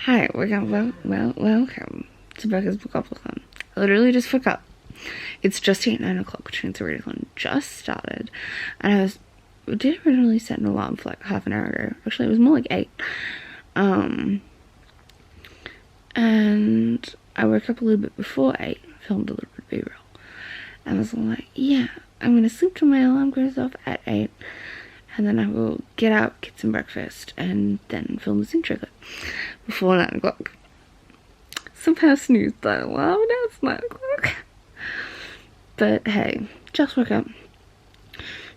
Hi, welcome to Becca'S Bookoplathon. I literally just woke up. It's just hit 9 o'clock, which means the readathon just started. And I did originally set an alarm for like half an hour ago. Actually, it was more like 8. And I woke up a little bit before 8, filmed a little bit of B-roll. And I was like, yeah, I'm going to sleep till my alarm goes off at 8. And then I will get up, get some breakfast, and then film this intro clip before 9 o'clock. Somehow snoozed that alarm, now it's 9 o'clock. But hey, just woke up.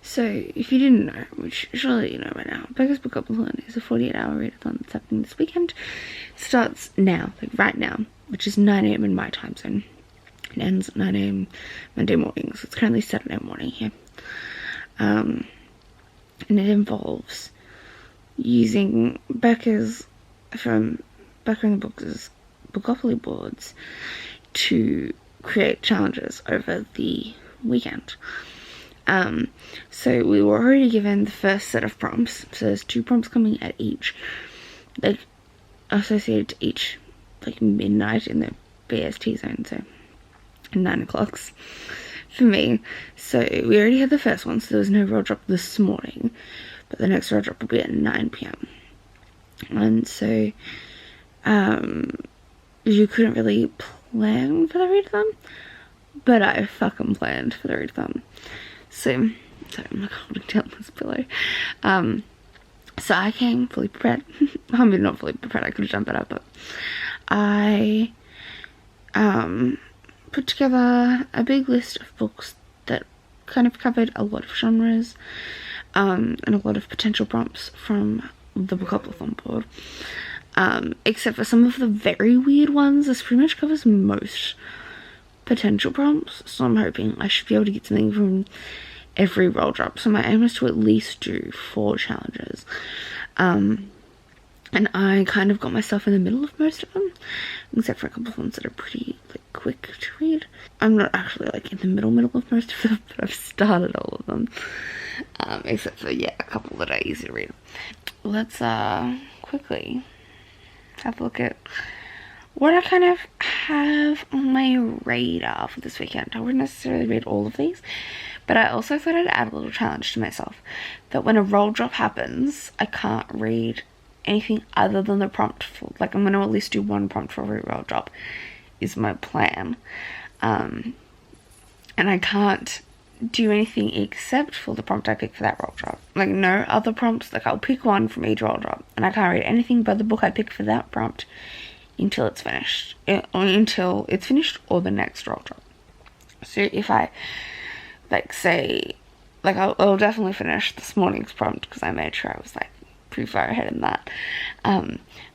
So, if you didn't know, which surely you know by now, Becca'S Bookoplathon is a 48-hour readathon that's happening this weekend. It starts now, like right now, which is 9 AM in my time zone. It ends at 9 AM Monday morning, so it's currently Saturday morning here. And it involves using Becca'S from Becca and the Books' Bookopoly boards to create challenges over the weekend. So we were already given the first set of prompts. So there's 2 prompts coming at each, like associated to each, like midnight in the BST zone, so 9 o'clocks for me. So we already had the first one, so there was no roll drop this morning, but the next roll drop will be at 9 PM. And so you couldn't really plan for the readathon, but I fucking planned for the readathon. So sorry, I'm like holding down this pillow. So I came fully prepared. I mean, not fully prepared, I could have done better, but I put together a big list of books that kind of covered a lot of genres, and a lot of potential prompts from the Bookoplathon board. Except for some of the very weird ones. This pretty much covers most potential prompts, so I'm hoping I should be able to get something from every roll drop. So my aim is to at least do 4 challenges. And I kind of got myself in the middle of most of them, except for a couple of ones that are pretty like quick to read. I'm not actually like in the middle of most of them, but I've started all of them, except for a couple that are easy to read. Let's quickly have a look at what I kind of have on my radar for this weekend. I wouldn't necessarily read all of these, but I also thought I'd add a little challenge to myself, that when a roll drop happens, I can't read anything other than the prompt for, like, I'm going to at least do 1 prompt for every roll drop is my plan. And I can't do anything except for the prompt I pick for that roll drop. Like, no other prompts. Like, I'll pick one from each roll drop, and I can't read anything but the book I pick for that prompt until it's finished. Until it's finished or the next roll drop. So if I, like, say, like, I'll definitely finish this morning's prompt because I made sure I was, like, pretty far ahead in that.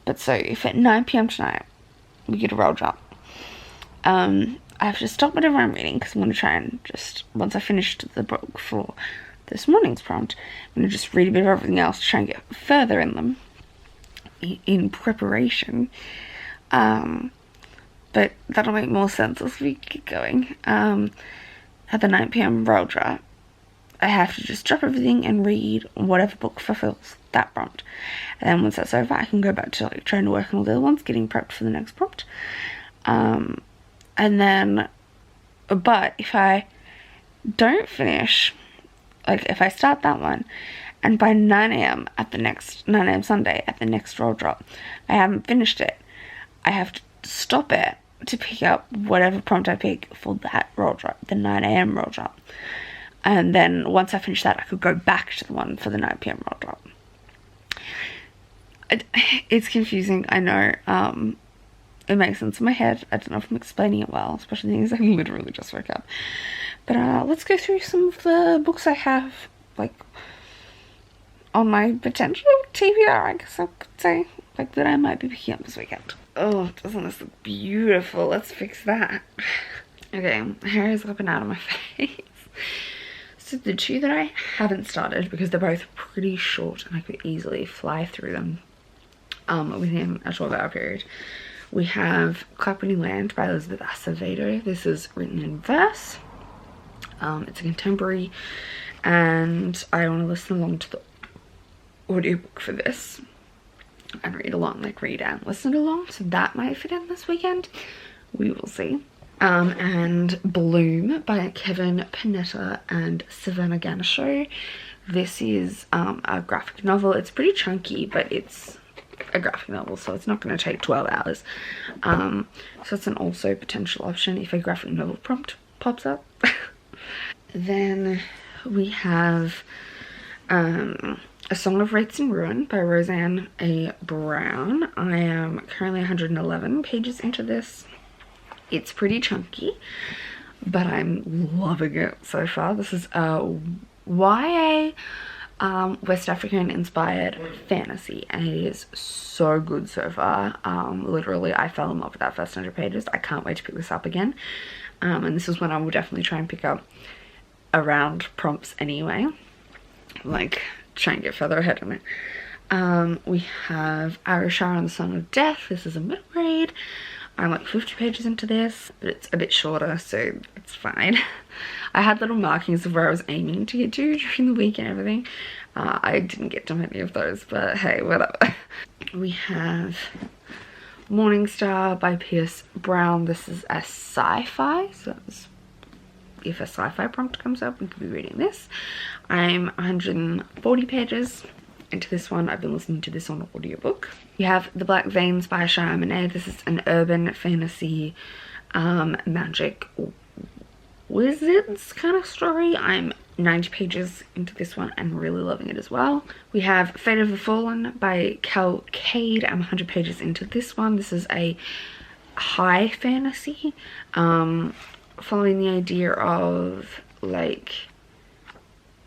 But so if at 9 PM tonight we get a roll drop, I have to stop whatever I'm reading because I'm going to try and just, once I finished the book for this morning's prompt, I'm going to just read a bit of everything else to try and get further in them in preparation. But that'll make more sense as we get going. At the 9 PM roll drop, I have to just drop everything and read whatever book fulfills that prompt. And then once that's over, I can go back to like trying to work on all the other ones, getting prepped for the next prompt. And then, but if I don't finish, like if I start that one, and by 9 AM at the next, 9 AM Sunday at the next roll drop, I haven't finished it, I have to stop it to pick up whatever prompt I pick for that roll drop, the 9 AM roll drop. And then once I finish that, I could go back to the one for the 9 PM roll drop. It's confusing, I know. It makes sense in my head. I don't know if I'm explaining it well, especially things I literally just woke up. But let's go through some of the books I have, like, on my potential TBR, I guess I could say, like, that I might be picking up this weekend. Oh, doesn't this look beautiful? Let's fix that. Okay, hair is up and out of my face. So the 2 that I haven't started, because they're both pretty short and I could easily fly through them within a 12-hour period. We have Clapping Land by Elizabeth Acevedo. This is written in verse. It's a contemporary, and I want to listen along to the audiobook for this. and read along, like read and listen along, so that might fit in this weekend. We will see. And Bloom by Kevin Panetta and Savannah Ganesho. This is a graphic novel. It's pretty chunky, but it's a graphic novel, so it's not going to take 12 hours. So it's an also potential option if a graphic novel prompt pops up. Then we have A Song of Wraiths and Ruin by Roseanne A. Brown. I am currently 111 pages into this. It's pretty chunky, but I'm loving it so far. This is a YA West African inspired fantasy, and it is so good so far. Literally I fell in love with that first 100 pages. I can't wait to pick this up again. And this is one I will definitely try and pick up around prompts anyway, like try and get further ahead on it. We have Arishar and the Song of Death. This is a mid-read. I'm like 50 pages into this, but it's a bit shorter, so it's fine. I had little markings of where I was aiming to get to during the week and everything. I didn't get to many of those, but hey, whatever. We have Morningstar by Pierce Brown. This is a sci-fi, so if a sci-fi prompt comes up, we could be reading this. I'm 140 pages into this one. I've been listening to this on audiobook. You have The Black Veins by Shia Monet. This is an urban fantasy magic wizards kind of story. I'm 90 pages into this one and really loving it as well. We have Fate of the Fallen by Cade. I'm 100 pages into this one. This is a high fantasy, following the idea of like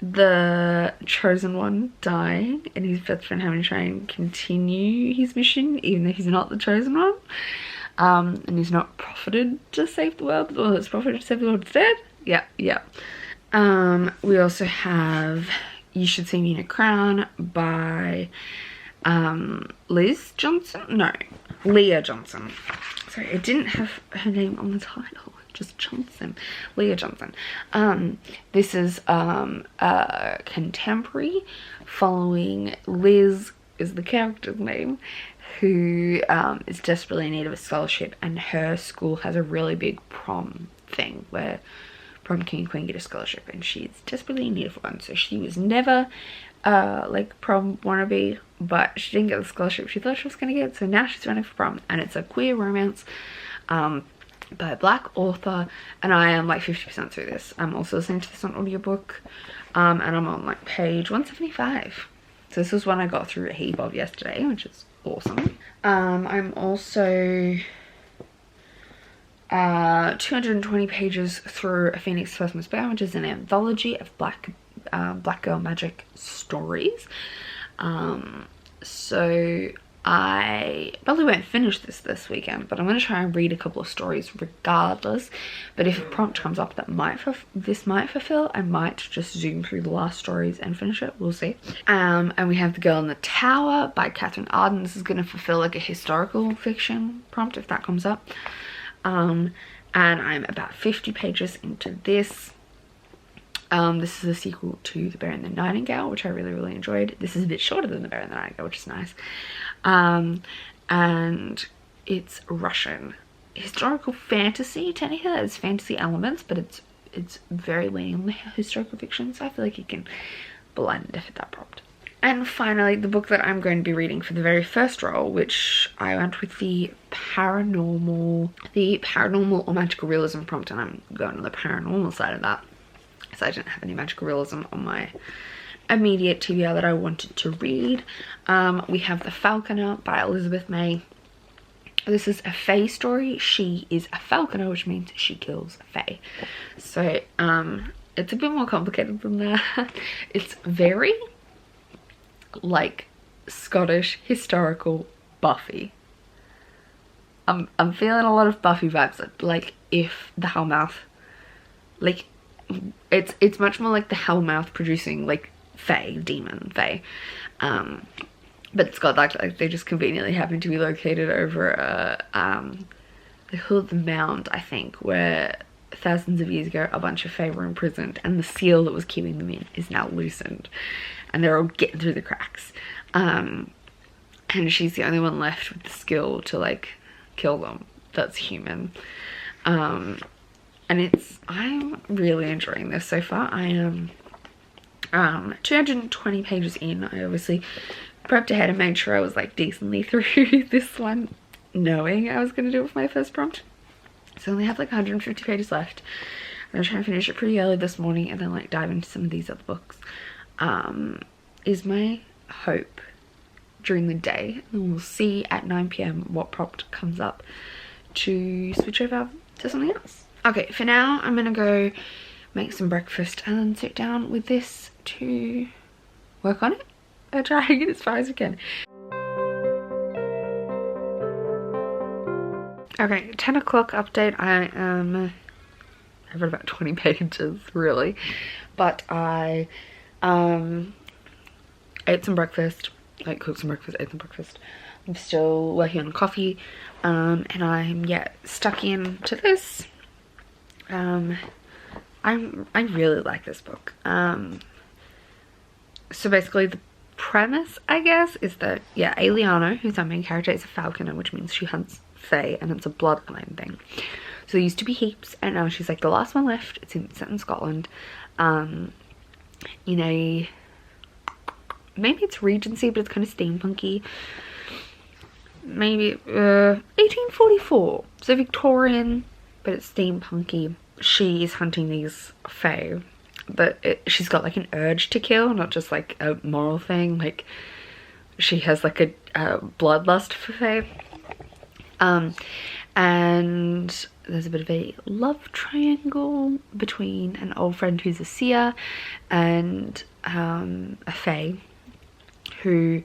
the chosen one dying and his best friend having to try and continue his mission even though he's not the chosen one, and he's not profited to save the world, but it's profited to save the world instead. Yeah. We also have You Should See Me in a Crown by Leah Johnson. Sorry, it didn't have her name on the title, just Johnson. Leah Johnson. This is a contemporary following Liz is the character's name, who is desperately in need of a scholarship, and her school has a really big prom thing where prom king and queen get a scholarship, and she's desperately in need of one. So she was never like prom wannabe, but she didn't get the scholarship she thought she was gonna get, so now she's running for prom, and it's a queer romance by a black author, and I am like 50% through this. I'm also listening to this on audiobook, and I'm on like page 175. So this is one I got through a heap of yesterday, which is awesome. I'm also 220 pages through A Phoenix First Must Bow, which is an anthology of black girl magic stories. So I probably won't finish this weekend, but I'm going to try and read a couple of stories regardless. But if a prompt comes up that this might fulfill, I might just zoom through the last stories and finish it. We'll see. And we have The Girl in the Tower by Katherine Arden. This is going to fulfill like a historical fiction prompt if that comes up. And I'm about 50 pages into this. This is a sequel to The Bear and the Nightingale, which I really enjoyed. This is a bit shorter than The Bear and the Nightingale, which is nice. And it's Russian historical fantasy. Technically there's fantasy elements, but it's very leaning on the historical fiction, so I feel like it can blend if it's that prompt. And finally, the book that I'm going to be reading for the very first roll, which I went with the paranormal or magical realism prompt, and I'm going on the paranormal side of that. So I didn't have any magical realism on my immediate TBR that I wanted to read. We have The Falconer by Elizabeth May. This is a fae story. She is a falconer, which means she kills fae. So it's a bit more complicated than that. It's very like Scottish historical Buffy. I'm feeling a lot of Buffy vibes, like if the Hellmouth, like it's much more like the Hellmouth producing like demon fae, but it's got like they just conveniently happen to be located over the Hill of the Mound, I think, where thousands of years ago a bunch of fae were imprisoned, and the seal that was keeping them in is now loosened, and they're all getting through the cracks. And and she's the only one left with the skill to like kill them that's human. And I'm really enjoying this so far. I am 220 pages in. I obviously prepped ahead and made sure I was like decently through this one, knowing I was going to do it with my first prompt. So I only have like 150 pages left. I'm going to try and finish it pretty early this morning and then like dive into some of these other books. Is my hope during the day, and we'll see at 9 p.m. what prompt comes up to switch over to something else. Okay, for now I'm gonna go make some breakfast and then sit down with this to work on it. I'll try and get as far as I can. Okay, 10 o'clock update. I've read about 20 pages really, but I ate some breakfast, like cooked some breakfast, ate some breakfast. I'm still working on coffee, and I'm stuck into this. I really like this book. So basically the premise, I guess, is that Aliana, who's our main character, is a falconer, which means she hunts fae, and it's a bloodline thing. So there used to be heaps, and now she's like the last one left. It's set in Scotland, in a, maybe it's Regency, but it's kind of steampunky. Maybe 1844, so Victorian, but it's steampunky. She is hunting these fae, but she's got like an urge to kill, not just like a moral thing. Like she has like a bloodlust for fae. And there's a bit of a love triangle between an old friend who's a seer and a fae who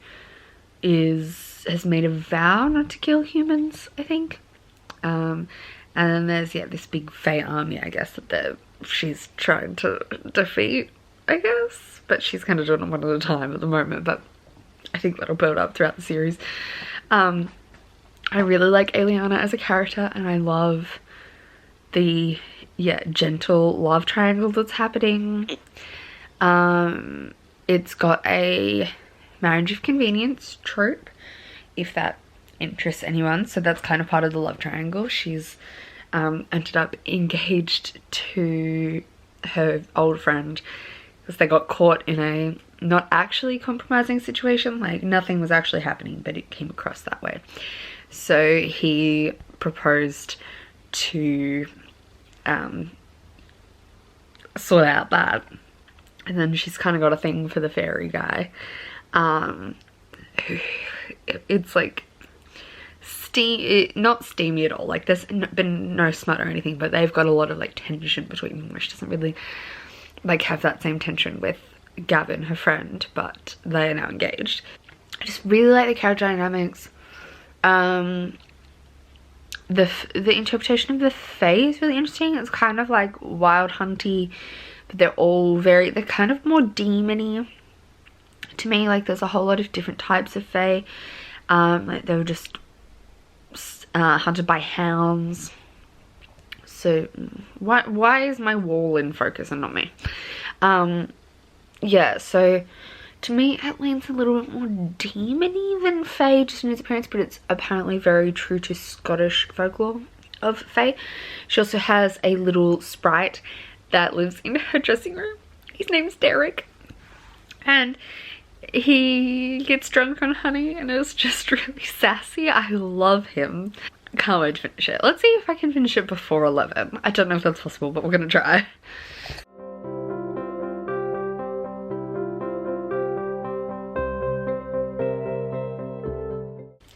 has made a vow not to kill humans, I think. And then there's this big fae army, I guess, that she's trying to defeat, I guess, but she's kind of doing it one at a time at the moment, but I think that'll build up throughout the series. I really like Aliana as a character, and I love the gentle love triangle that's happening. It's got a marriage of convenience trope, if that interests anyone. So that's kind of part of the love triangle. She's ended up engaged to her old friend because they got caught in a not actually compromising situation. Like nothing was actually happening, but it came across that way. So he proposed to sort out that, and then she's kind of got a thing for the fairy guy. It's like not steamy at all. Like there's been no smut or anything, but they've got a lot of like tension between them, which doesn't really like have that same tension with Gavin, her friend, but they are now engaged. I just really like the character dynamics. The interpretation of the fae is really interesting. It's kind of like wild hunty, but they're kind of more demon-y to me. Like there's a whole lot of different types of fae. Like they were just hunted by hounds. So why is my wall in focus and not me? So to me it leans a little bit more demon-y than fae just in its appearance, but it's apparently very true to Scottish folklore of fae. She also has a little sprite that lives in her dressing room. His name's Derek, and he gets drunk on honey and is just really sassy. I love him. Can't wait to finish it. Let's see if I can finish it before 11. I don't know if that's possible, but we're gonna try.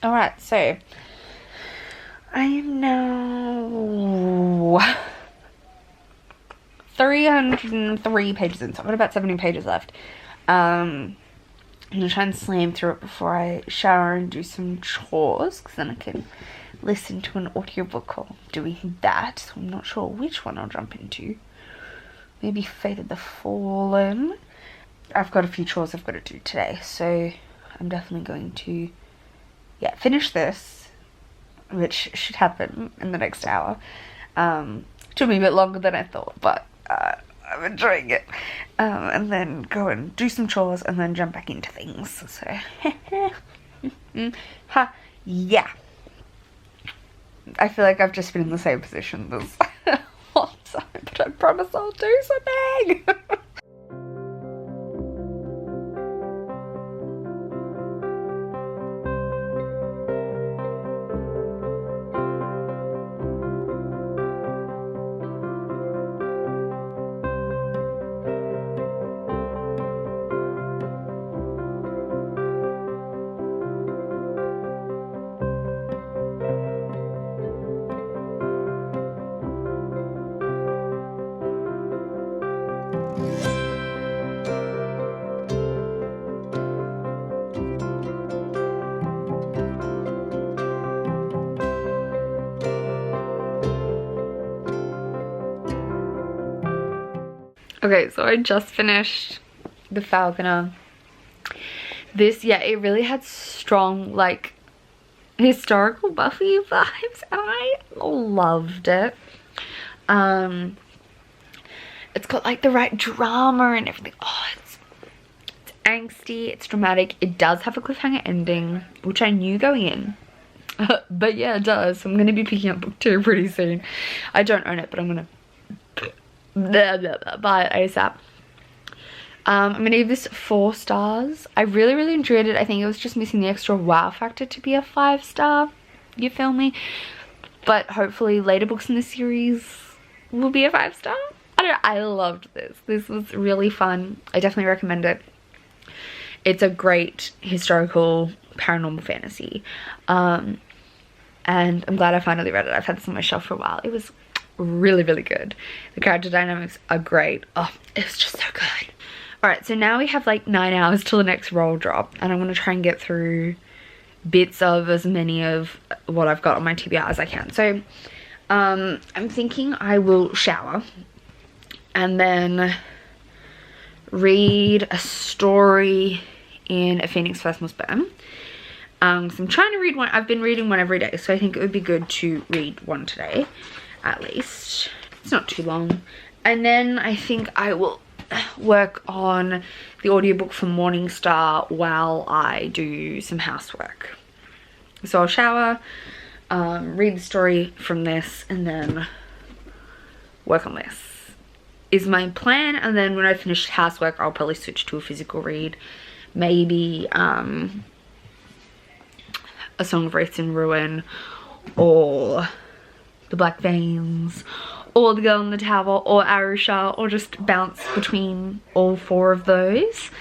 Alright, so I am now 303 pages in, so I've got about 70 pages left. I'm gonna try and slam through it before I shower and do some chores, because then I can listen to an audiobook while doing that. So I'm not sure which one I'll jump into. Maybe Fate of the Fallen. I've got a few chores I've got to do today, so I'm definitely going to finish this, which should happen in the next hour. Took me a bit longer than I thought, but I'm enjoying it. And then go and do some chores and then jump back into things. So Ha, yeah. I feel like I've just been in the same position this whole time, but I promise I'll do something. Okay, so I just finished the Falconer. This, yeah, it really had strong, like, historical Buffy vibes. I loved it. It's got, like, the right drama and everything. Oh, it's angsty, it's dramatic. It does have a cliffhanger ending, which I knew going in. But yeah, it does. So I'm going to be picking up book 2 pretty soon. I don't own it, but I'm going to buy it ASAP. I'm gonna give this 4 stars. I really enjoyed it. I think it was just missing the extra wow factor to be a 5-star. You feel me? But hopefully later books in the series will be a 5-star. I don't know. I loved this. This was really fun. I definitely recommend it. It's a great historical paranormal fantasy. And I'm glad I finally read it. I've had this on my shelf for a while. It was really good. The character dynamics are great. Oh, it was just so good. Alright, so now we have like 9 hours till the next roll drop, and I'm going to try and get through bits of as many of what I've got on my TBR as I can. So I'm thinking I will shower and then read a story in A Phoenix First Must Burn. So I'm trying to read one. I've been reading one every day, so I think it would be good to read one today at least. It's not too long. And then I think I will work on the audiobook for Morningstar while I do some housework. So I'll shower, read the story from this, and then work on this is my plan. And then when I finish housework, I'll probably switch to a physical read. Maybe A Song of Wraiths in Ruin, or The Black Veins, or The Girl in the Tower, or Arusha, or just bounce between all 4 of those.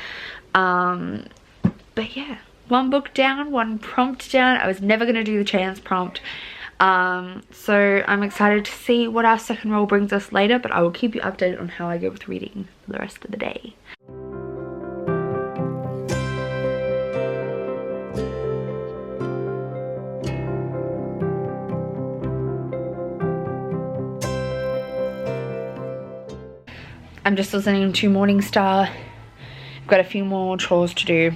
But yeah, 1 book down, 1 prompt down. I was never going to do the chance prompt. So I'm excited to see what our second roll brings us later, but I will keep you updated on how I go with reading for the rest of the day. I'm just listening to Morningstar. I've got a few more chores to do.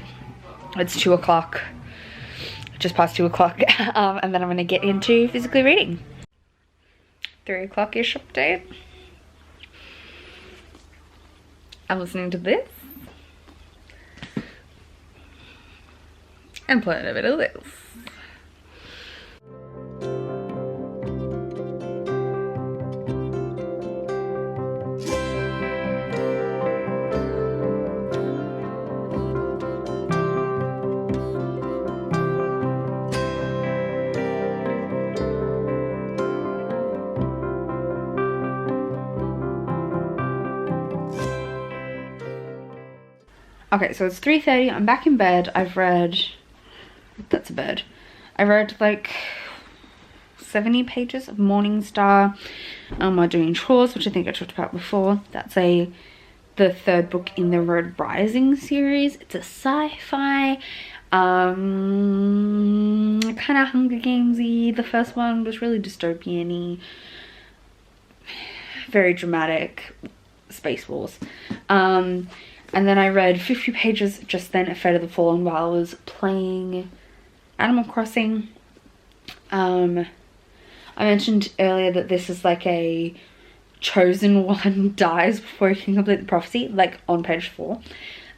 It's 2 o'clock, just past 2 o'clock, and then I'm going to get into physically reading. 3 o'clock-ish update. I'm listening to this. And playing a bit of this. Okay, so it's 3:30, I'm back in bed. I've read, that's a bird. I read like 70 pages of Morningstar while doing chores, which I think I talked about before. That's the 3rd book in the Red Rising series. It's a sci-fi, kind of Hunger Games-y. The first one was really dystopian-y, very dramatic, Space Wars. And then I read 50 pages just then of Fate of the Fallen while I was playing Animal Crossing. I mentioned earlier that this is like a chosen one dies before he can complete the prophecy, like on page 4.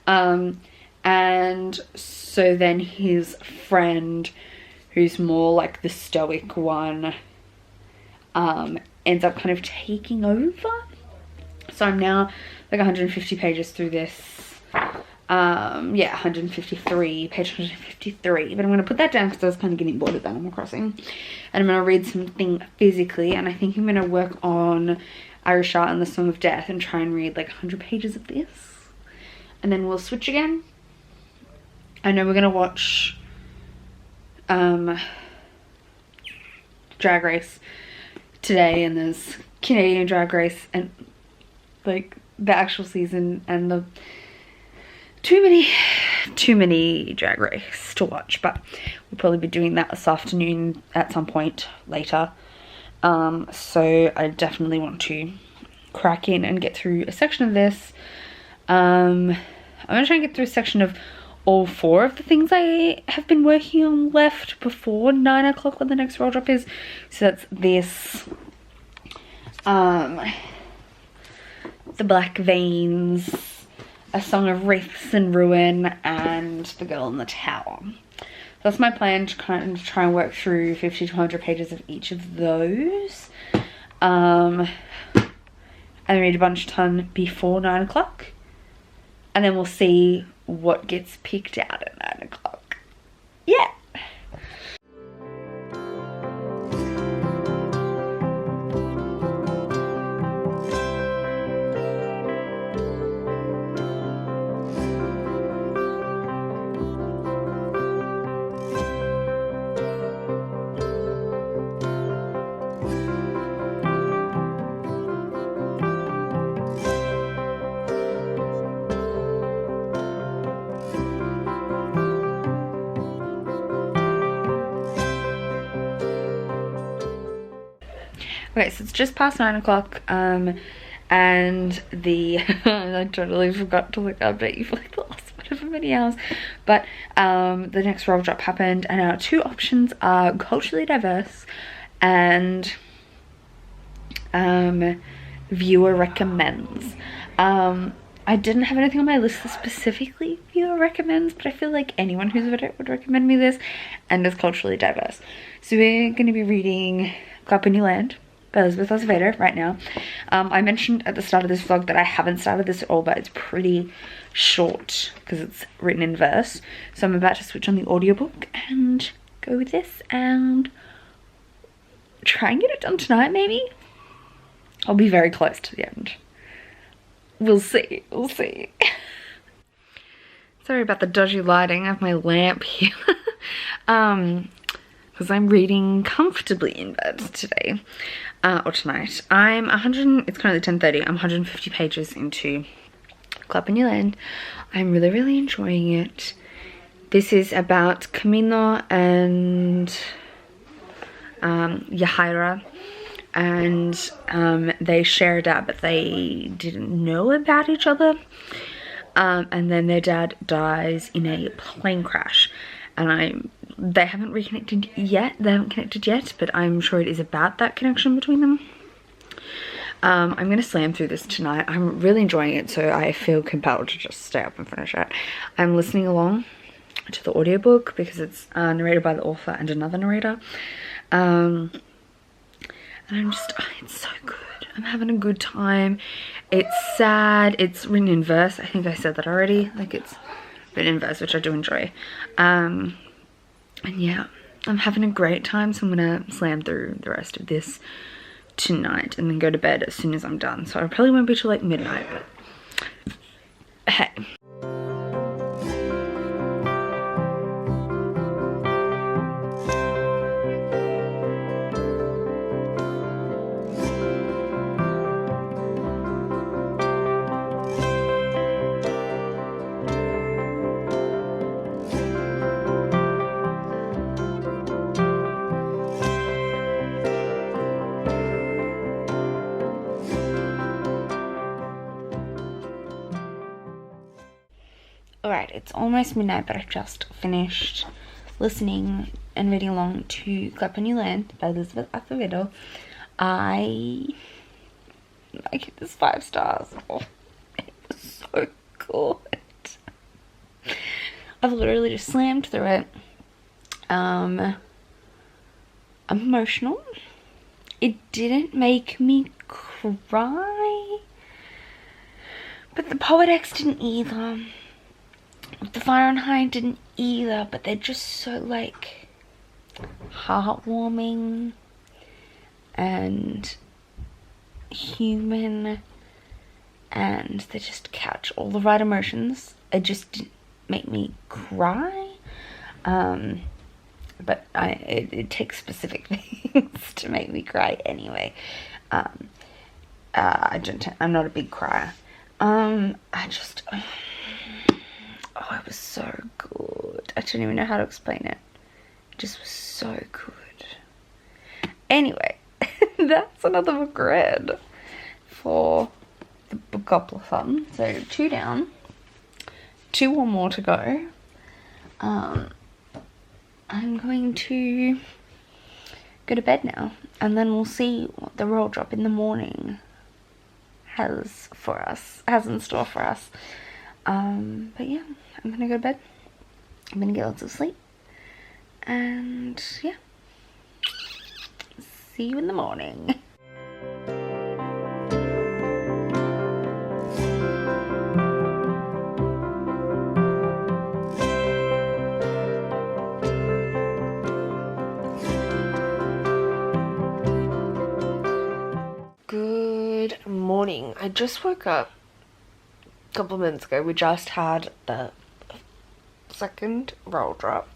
And And so then his friend, who's more like the stoic one, ends up kind of taking over. So I'm now like 150 pages through this. Yeah, 153, page 153. But I'm going to put that down because I was kind of getting bored of Animal Crossing. And I'm going to read something physically. And I think I'm going to work on Irisha and the Song of Death and try and read like 100 pages of this. And then we'll switch again. I know we're going to watch Drag Race today. And there's Canadian Drag Race and like the actual season and the too many Drag Race to watch, but we'll probably be doing that this afternoon at some point later. So I definitely want to crack in and get through a section of this. I'm gonna try and get through a section of all 4 of the things I have been working on left before 9 o'clock when the next roll drop is. So that's this, The Black Veins, A Song of Wreaths and Ruin, and The Girl in the Tower. So that's my plan, to kind of try and work through 50 to 100 pages of each of those. And read a bunch ton before 9 o'clock. And then we'll see what gets picked out at 9 o'clock. Yeah. Okay, so it's just past 9 o'clock, and the I totally forgot to like update you for like the last whatever many hours, but the next roll drop happened, and our 2 options are culturally diverse and viewer recommends. I didn't have anything on my list that specifically viewer recommends, but I feel like anyone who's read it would recommend me this, and is culturally diverse. So we're going to be reading Club in New Land by Elizabeth Acevedo right now. I mentioned at the start of this vlog that I haven't started this at all, but it's pretty short because it's written in verse. So I'm about to switch on the audiobook and go with this and try and get it done tonight maybe. I'll be very close to the end. We'll see, we'll see. Sorry about the dodgy lighting. I have my lamp here. Because I'm reading comfortably in bed today, or tonight. It's currently 10:30, I'm 150 pages into Club in New Land. I'm really enjoying it. This is about Camino and Yahaira, and they share a dad, but they didn't know about each other. And then their dad dies in a plane crash, and they haven't reconnected yet. They haven't connected yet, but I'm sure it is about that connection between them. I'm going to slam through this tonight. I'm really enjoying it, so I feel compelled to just stay up and finish it. I'm listening along to the audiobook because it's narrated by the author and another narrator. And I'm just, it's so good. I'm having a good time. It's sad. It's written in verse. I think I said that already. Like, it's written in verse, which I do enjoy. And yeah, I'm having a great time, so I'm gonna slam through the rest of this tonight and then go to bed as soon as I'm done. So I probably won't be till like midnight, but hey. Alright, it's almost midnight, but I've just finished listening and reading along to Club in New Land by Elizabeth Acevedo. I give this 5 stars. Oh, it was so good. I've literally just slammed through it. I'm emotional. It didn't make me cry, but the Poet-X didn't either. The Fahrenheit didn't either, but they're just so like heartwarming and human, and they just catch all the right emotions. It just didn't make me cry, but it takes specific things to make me cry anyway. I'm not a big crier. Oh, it was so good. I don't even know how to explain it. It just was so good. Anyway, that's another book read for the Bookoplathon. So 2 down, 2 or more to go. I'm going to go to bed now, and then we'll see what the roll drop in the morning has in store for us. But yeah, I'm gonna go to bed. I'm gonna get lots of sleep, and yeah, see you in the morning. Good morning. I just woke up a couple of minutes ago. We just had the second roll drop.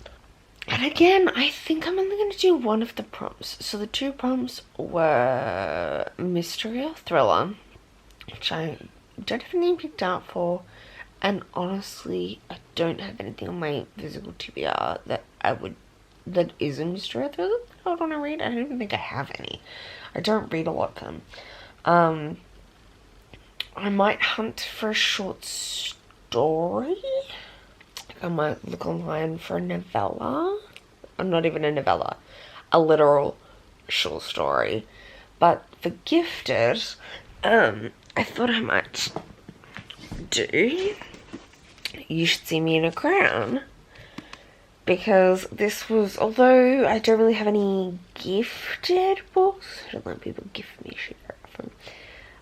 And again, I think I'm only going to do one of the prompts. So the 2 prompts were mystery or thriller, which I don't have anything picked out for. And honestly, I don't have anything on my physical TBR that is a mystery or thriller that I would want to read. I don't even think I have any. I don't read a lot of them. I might hunt for a short story. I might look online for a novella. Not even a novella. A literal short story. But for gifted, I thought I might do You Should See Me in a Crown. Because this was, although I don't really have any gifted books, I don't let people gift me shit very often.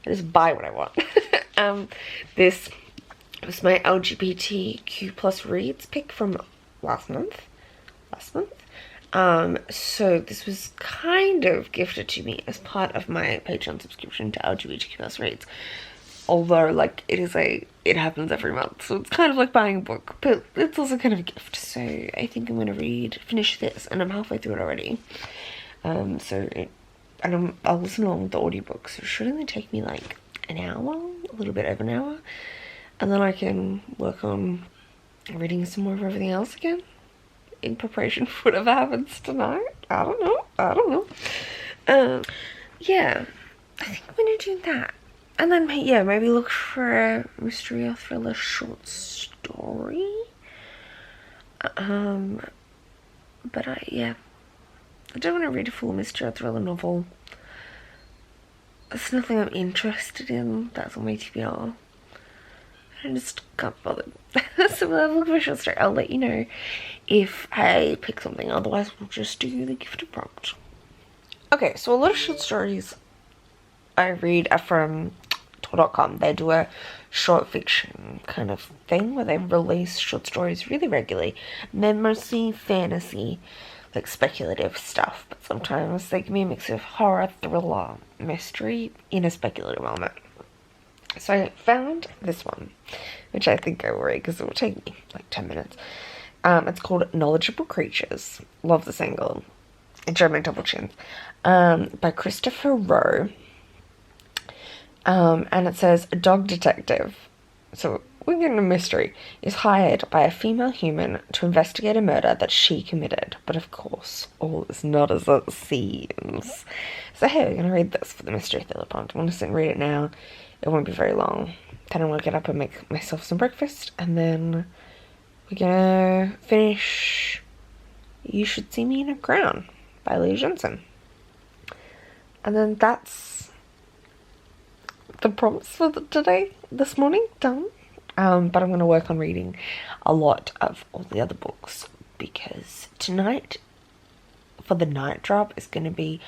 I just buy what I want. This was my LGBTQ plus reads pick from last month. So this was kind of gifted to me as part of my Patreon subscription to LGBTQ plus reads. Although, like, it happens every month, so it's kind of like buying a book, but it's also kind of a gift. So I think I'm gonna finish this, and I'm halfway through it already. I'll listen along with the audiobook, so it should only take me like an hour, a little bit over an hour, and then I can work on reading some more of everything else again in preparation for whatever happens tonight. I don't know. Yeah, I think I'm gonna do that. And then, yeah, maybe look for a mystery or thriller short story. But I don't want to read a full mystery or thriller novel. It's nothing I'm interested in. That's on my TBR. I just can't bother. So we'll have a look for a short story. I'll let you know if I pick something. Otherwise, we'll just do the gifted prompt. Okay, so a lot of short stories I read are from Tor.com. They do a short fiction kind of thing where they release short stories really regularly. And they're mostly fantasy, like speculative stuff, but sometimes they can be a mix of horror, thriller, mystery in a speculative element. So I found this one, which I think I will read because it will take me like 10 minutes. It's called Knowledgeable Creatures. Love this angle. German double chins. By Christopher Rowe. And it says, a dog detective, so we're getting a mystery, is hired by a female human to investigate a murder that she committed. But of course, all is not as it seems. So hey, we're going to read this for the mystery thriller prompt. I'm going to sit and read it now. It won't be very long. Then I'm going to get up and make myself some breakfast. And then we're going to finish You Should See Me in a Crown by Lee Jensen. And then that's the prompts for this morning done. But I'm going to work on reading a lot of all the other books, because tonight, for the night drop, is going to be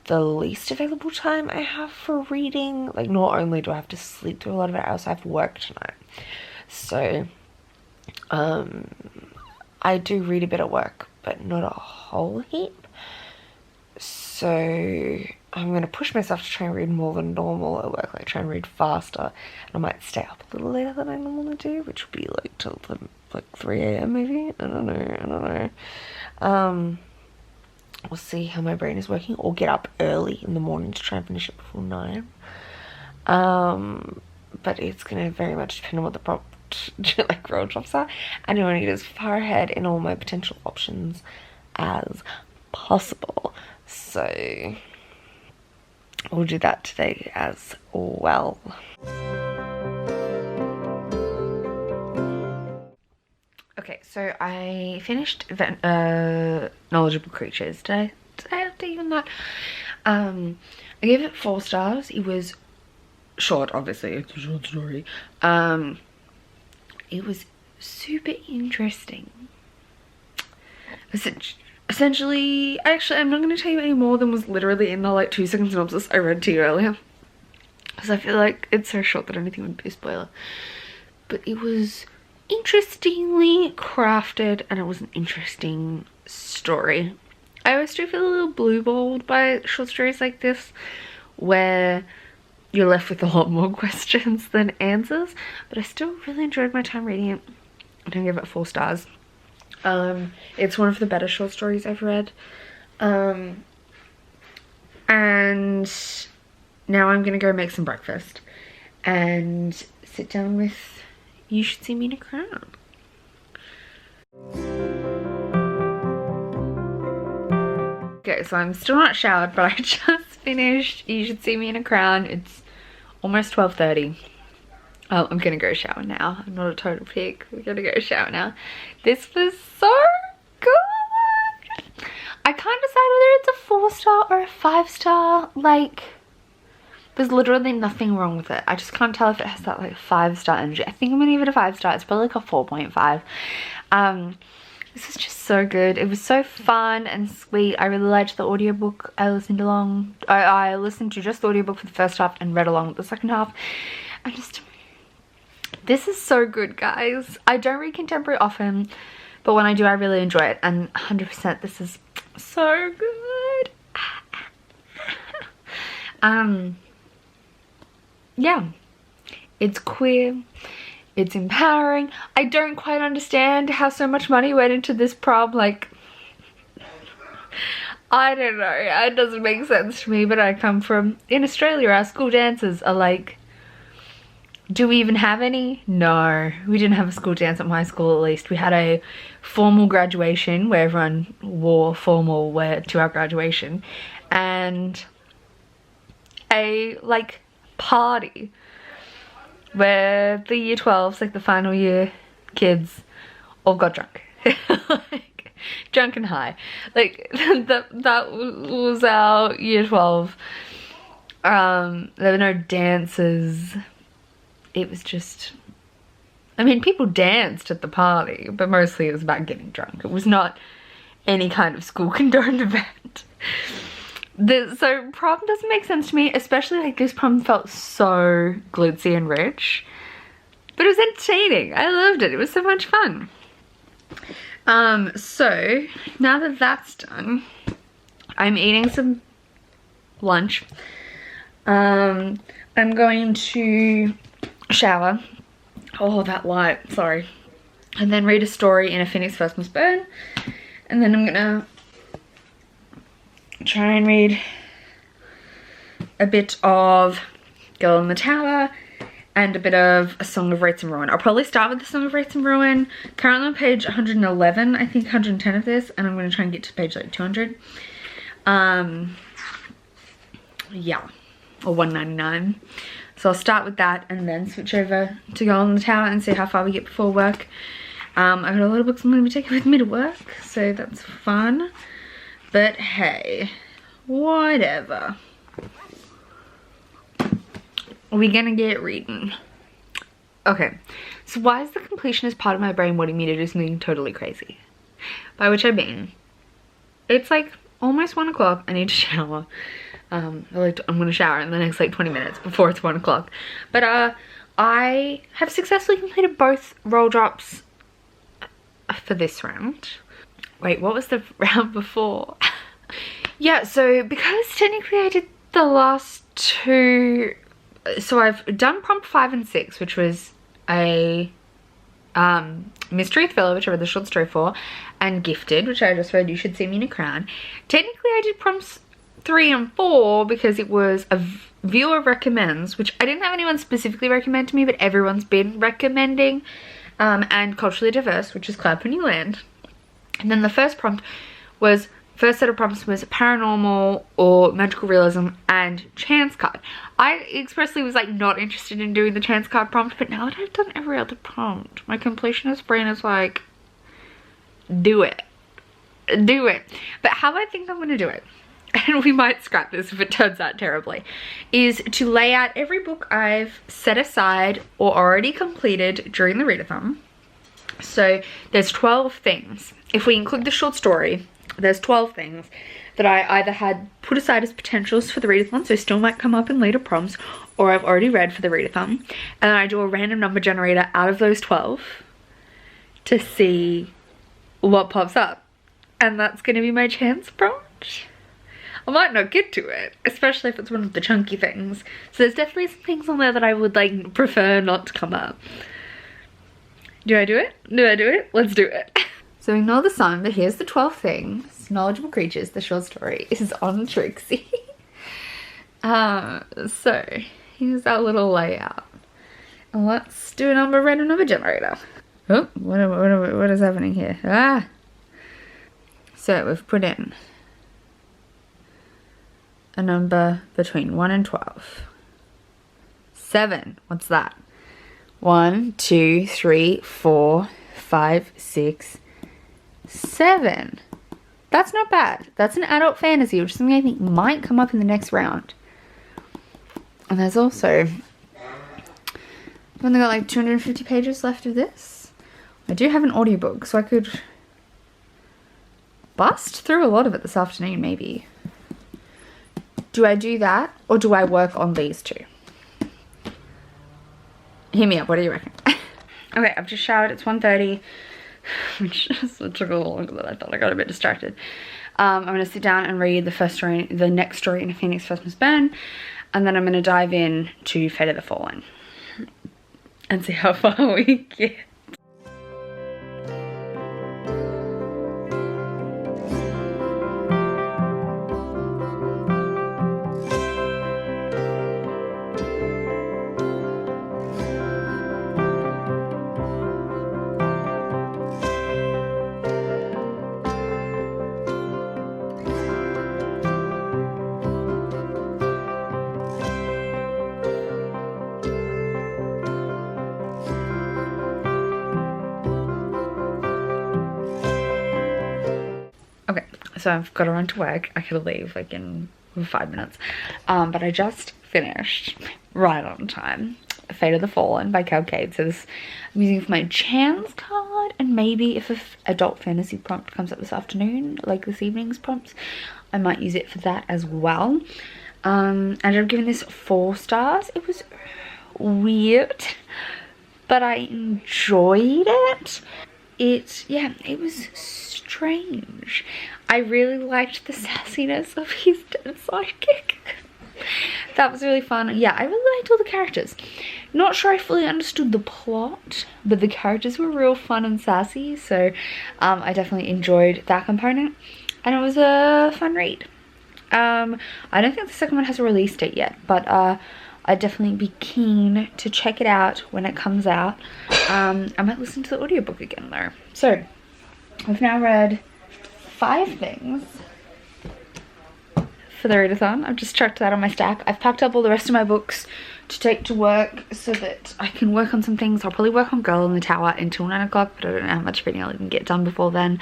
the least available time I have for reading. Like, not only do I have to sleep through a lot of it, I also have work tonight. So, I do read a bit at work, but not a whole heap. So, I'm going to push myself to try and read more than normal at work, like try and read faster. And I might stay up a little later than I normally do, which will be like till like 3 a.m. maybe. I don't know. We'll see how my brain is working, or get up early in the morning to try and finish it before 9. But it's going to very much depend on what the road jobs are. And I want to get as far ahead in all my potential options as possible. So we'll do that today as well. Okay, so I finished the Knowledgeable Creatures. Did I update you on that? I gave it 4 stars. It was short, obviously. It's a short story. It was super interesting. Essentially, actually, I'm not going to tell you any more than was literally in the like 2-second synopsis I read to you earlier, because I feel like it's so short that anything would be a spoiler. But it was interestingly crafted, and it was an interesting story. I always do feel a little blue-balled by short stories like this, where you're left with a lot more questions than answers, but I still really enjoyed my time reading it. I'm gonna give it 4 stars. It's one of the better short stories I've read. And now I'm gonna go make some breakfast and sit down with You Should See Me in a Crown. Okay, so I'm still not showered, but I just finished You Should See Me in a Crown. It's almost 12:30. I'm gonna go shower now. I'm not a total pig. We're gonna go shower now. This was so good. I can't decide whether it's a 4-star or a 5-star. Like, there's literally nothing wrong with it. I just can't tell if it has that like 5-star energy. I think I'm gonna give it a 5-star. It's probably like a 4.5. This is just so good. It was so fun and sweet. I really liked the audiobook. I listened to just the audiobook for the first half and read along with the second half. This is so good, guys. I don't read contemporary often, but when I do, I really enjoy it. And 100%, this is so good. Yeah, it's queer. It's empowering. I don't quite understand how so much money went into this prom. Like, I don't know. It doesn't make sense to me, but I come from, in Australia, our school dances are like, do we even have any? No, we didn't have a school dance at my school, at least. We had a formal graduation where everyone wore formal wear to our graduation, and a like party where the year 12s, like the final year kids, all got drunk. Like, drunk and high. Like, that was our year 12. There were no dances. It was just, I mean, people danced at the party, but mostly it was about getting drunk. It was not any kind of school condoned event. So prom doesn't make sense to me, especially like this prom felt so glitzy and rich, but it was entertaining. I loved it. It was so much fun. So now that that's done, I'm eating some lunch. I'm going to shower. Oh, that light, sorry. And then read a story in A Phoenix First Must Burn. And then I'm gonna try and read a bit of Girl in the Tower and a bit of A Song of Wraiths and Ruin. I'll probably start with The Song of Wraiths and Ruin. Currently on page 111, I think 110 of this, and I'm going to try and get to page like 200. Yeah, or 199. So I'll start with that and then switch over to Girl in the Tower and see how far we get before work. I've got a lot of books I'm going to be taking with me to work, so that's fun. But hey, whatever. We're gonna get reading. Okay, so why is the completionist part of my brain wanting me to do something totally crazy? By which I mean, it's like almost 1 o'clock. I need to shower. I'm gonna shower in the next like 20 minutes before it's 1 o'clock. But I have successfully completed both roll drops for this round. Wait, what was the round before? Yeah, so because technically I did the last 2, so I've done prompt 5 and 6, which was a mystery thriller, which I read the short story for, and Gifted, which I just read You Should See Me in a Crown. Technically I did prompts 3 and 4 because it was a viewer recommends, which I didn't have anyone specifically recommend to me, but everyone's been recommending, and culturally diverse, which is Cloud Pony Land. And then the first set of prompts was paranormal or magical realism and chance card. I expressly was like not interested in doing the chance card prompt, but now that I've done every other prompt, my completionist brain is like, do it. Do it. But how I think I'm gonna do it, and we might scrap this if it turns out terribly, is to lay out every book I've set aside or already completed during the readathon. So there's 12 things. If we include the short story, there's 12 things that I either had put aside as potentials for the readathon, so still might come up in later prompts, or I've already read for the readathon. And then I do a random number generator out of those 12 to see what pops up. And that's going to be my chance prompt. I might not get to it, especially if it's one of the chunky things. So there's definitely some things on there that I would like prefer not to come up. Do I do it? Do I do it? Let's do it. So ignore the song, but here's the 12 things. Knowledgeable Creatures, the short story, is on Trixie. So here's our little layout. And let's do a random number generator. Oh, what is happening here? Ah! So we've put in a number between 1 and 12. 7, what's that? 1, 2, 3, 4, 5, 6, 7. That's not bad. That's an adult fantasy, which is something I think might come up in the next round. And there's also, I've only got like 250 pages left of this. I do have an audiobook, so I could bust through a lot of it this afternoon, maybe. Do I do that, or do I work on these two? Hit me up, what do you reckon? Okay, I've just showered, it's 1:30, which took a little longer than I thought. I got a bit distracted. I'm gonna sit down and read the next story in A Phoenix First Must Burn, and then I'm gonna dive in to Fate of the Fallen and see how far we get. Okay, so I've got to run to work. I could leave like in 5 minutes. But I just finished, right on time, Fate of the Fallen by Cade. So this I'm using for my chance card, and maybe if an adult fantasy prompt comes up this afternoon, like this evening's prompts, I might use it for that as well. And I'm giving this 4 stars. It was weird, but I enjoyed it. It was strange. I really liked the sassiness of his dead sidekick. That was really fun. Yeah, I really liked all the characters. Not sure I fully understood the plot, but the characters were real fun and sassy, so I definitely enjoyed that component, and it was a fun read. I don't think the second one has a release date yet, but I'd definitely be keen to check it out when it comes out. I might listen to the audiobook again though. So, I've now read 5 things for the readathon. I've just chucked that on my stack. I've packed up all the rest of my books to take to work so that I can work on some things. I'll probably work on Girl in the Tower until 9 o'clock, but I don't know how much reading I'll even get done before then.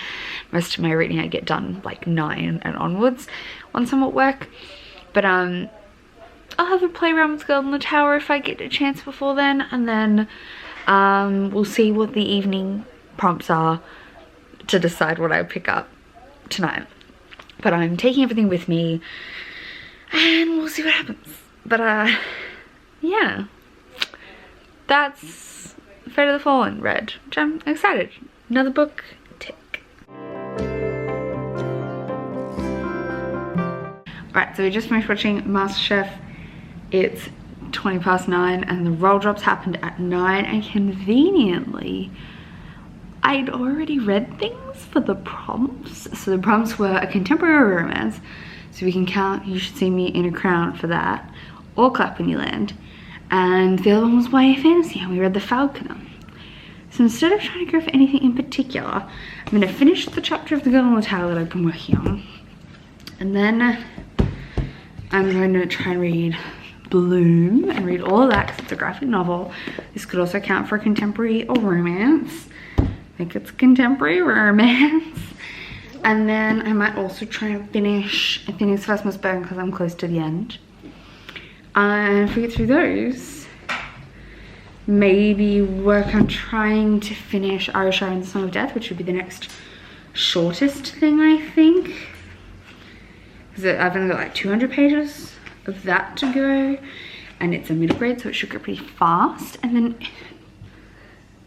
Most of my reading I get done like 9 and onwards once I'm at work. But I'll have a play around with Girl in the Tower if I get a chance before then, and then We'll see what the evening prompts are to decide what I pick up tonight. But I'm taking everything with me and we'll see what happens. But yeah, that's Fate of the Fallen read, which I'm excited. Another book, tick. Alright, so we just finished watching MasterChef. It's 9:20 and the roll drops happened at 9, and conveniently I'd already read things for the prompts. So the prompts were a contemporary romance, so we can count You Should See Me in a Crown for that, or Clap When You Land, and the other one was YA Fantasy, and we read The Falconer. So instead of trying to go for anything in particular, I'm going to finish the chapter of The Girl in the Tower that I've been working on, and then I'm going to try and read Bloom and read all of that because it's a graphic novel. This could also count for contemporary or romance. I think it's contemporary romance. And then I might also try and finish Phoenix First Must Burn because I'm close to the end. And if we get through those, maybe work on trying to finish Irish and the Song of Death, which would be the next shortest thing, I think. Because I've only got like 200 pages of that to go, and it's a middle grade, so it should go pretty fast. And then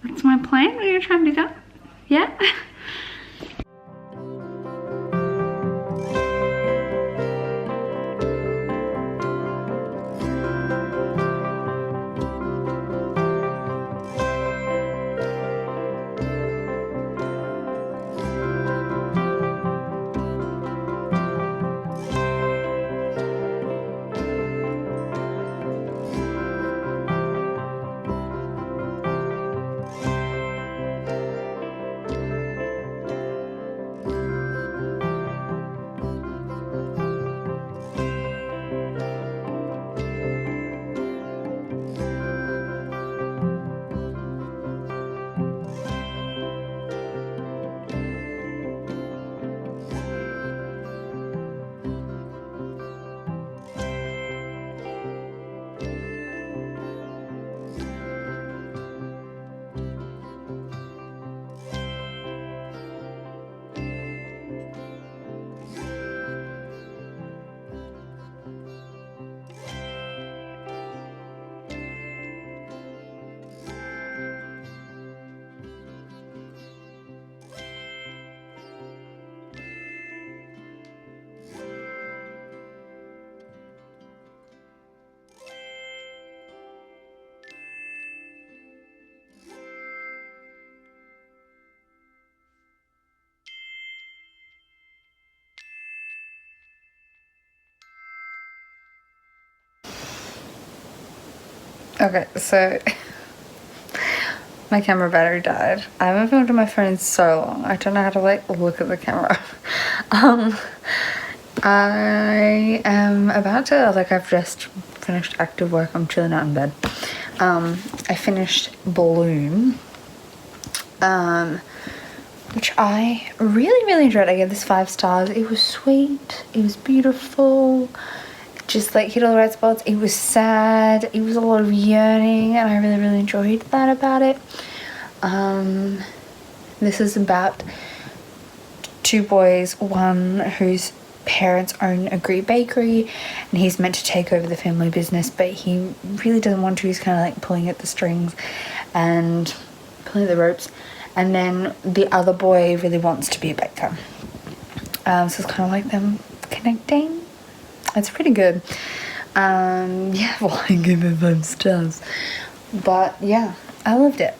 that's my plan. We're gonna try and do that. Yeah. Okay, so my camera battery died. I haven't filmed on my phone in so long. I don't know how to like look at the camera. I am about to, like, I've just finished active work. I'm chilling out in bed. I finished Bloom, which I really enjoyed. I gave this 5 stars. It was sweet. It was beautiful. Just like hit all the right spots. It was sad. It was a lot of yearning, and I really enjoyed that about it. This is about 2 boys, one whose parents own a Greek bakery, and he's meant to take over the family business, but he really doesn't want to. He's kind of like pulling at the strings and pulling the ropes. And then the other boy really wants to be a baker. So it's kind of like them connecting. It's pretty good. Yeah, well, I give it 5 stars. But yeah, I loved it.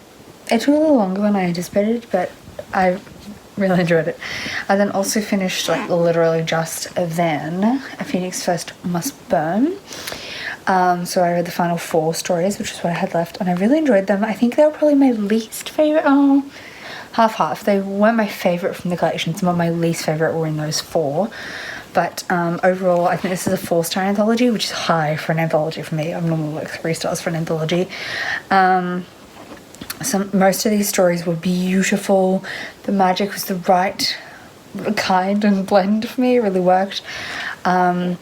It took a little longer than I anticipated, but I really enjoyed it. I then also finished, like, literally just then, A Phoenix First Must Burn. So I read the final 4 stories, which is what I had left, and I really enjoyed them. I think they were probably my least favourite. Oh, half. They weren't my favourite from the collection. Some of my least favourite were in those 4. But overall, I think this is a 4-star anthology, which is high for an anthology for me. I'm normally like 3 stars for an anthology. Most of these stories were beautiful. The magic was the right kind and blend for me. It really worked. And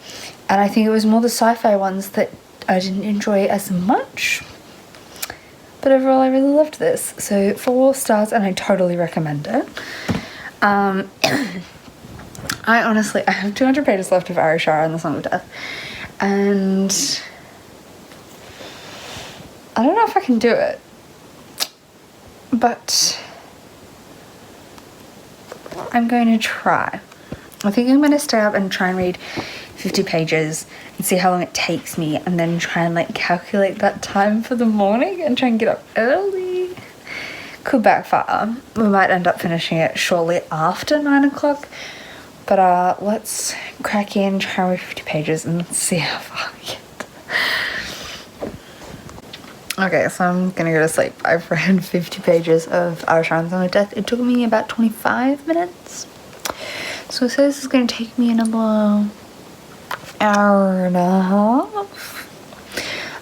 I think it was more the sci-fi ones that I didn't enjoy as much. But overall, I really loved this. So 4 stars, and I totally recommend it. I have 200 pages left of Arishara and the Song of Death, and I don't know if I can do it, but I'm going to try. I think I'm going to stay up and try and read 50 pages and see how long it takes me, and then try and like calculate that time for the morning and try and get up early. Could backfire. We might end up finishing it shortly after 9 o'clock, but let's crack in, try and read 50 pages and see how far we get. Okay, so I'm gonna go to sleep. I've read 50 pages of Arishara and the Song of Death. It took me about 25 minutes. So it says it's gonna take me another hour and a half.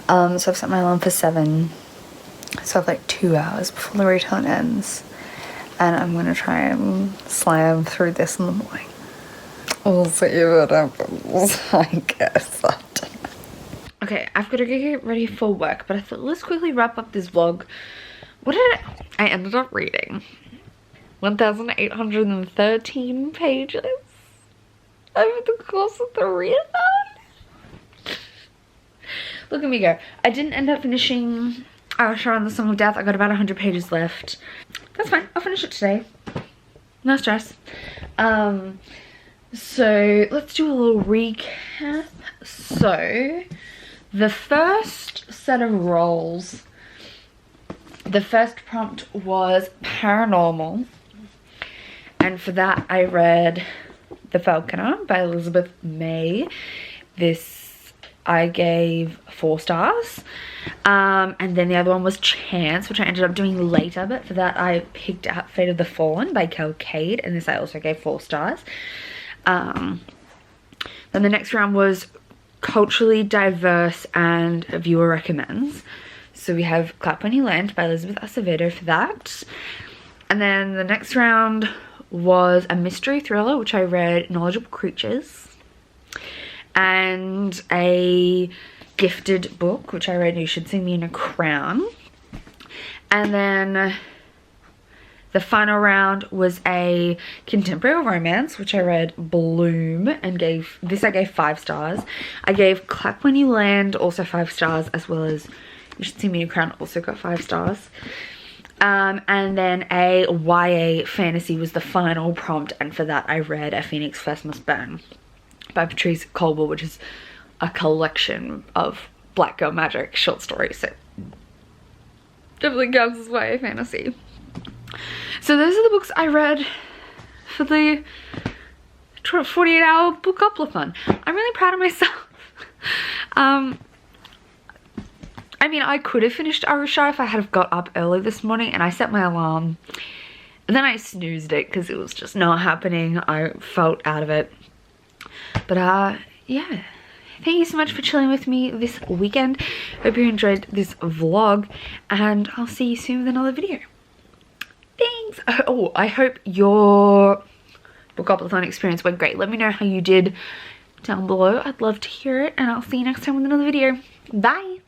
So I've set my alarm for 7. So I have like 2 hours before the retelling ends. And I'm gonna try and slam through this in the morning. We'll see what happens, I guess. Okay, I've got to go get ready for work, but I thought let's quickly wrap up this vlog. What did I ended up reading 1,813 pages over the course of the readathon. Look at me go. I didn't end up finishing Arishara and the Song of Death. I got about 100 pages left. That's fine, I'll finish it today. No stress. So let's do a little recap. So the first set of roles, the first prompt was paranormal, and for that I read The Falconer by Elizabeth May. This I gave 4 stars, and then the other one was Chance, which I ended up doing later, but for that I picked out Fate of the Fallen by Cade, and this I also gave 4 stars. Then the next round was Culturally Diverse and Viewer Recommends. So we have Clap When You Land by Elizabeth Acevedo for that. And then the next round was a mystery thriller, which I read Knowledgeable Creatures. And a gifted book, which I read You Should See Me in a Crown. And then the final round was a contemporary romance, which I read Bloom, and gave 5 stars. I gave Clap When You Land also 5 stars, as well as You Should See Me in a Crown also got 5 stars. And then a YA fantasy was the final prompt, and for that I read A Phoenix First Must Burn by Patrice Colville, which is a collection of black girl magic short stories, so definitely counts as YA fantasy. So those are the books I read for the 48-hour Bookoplathon. I'm really proud of myself. I mean, I could have finished Arishara if I had got up early this morning, and I set my alarm and then I snoozed it because it was just not happening. I felt out of it. But yeah, thank you so much for chilling with me this weekend. Hope you enjoyed this vlog, and I'll see you soon with another video. Thanks. Oh, I hope your Bookoplathon experience went great. Let me know how you did down below. I'd love to hear it, and I'll see you next time with another video. Bye.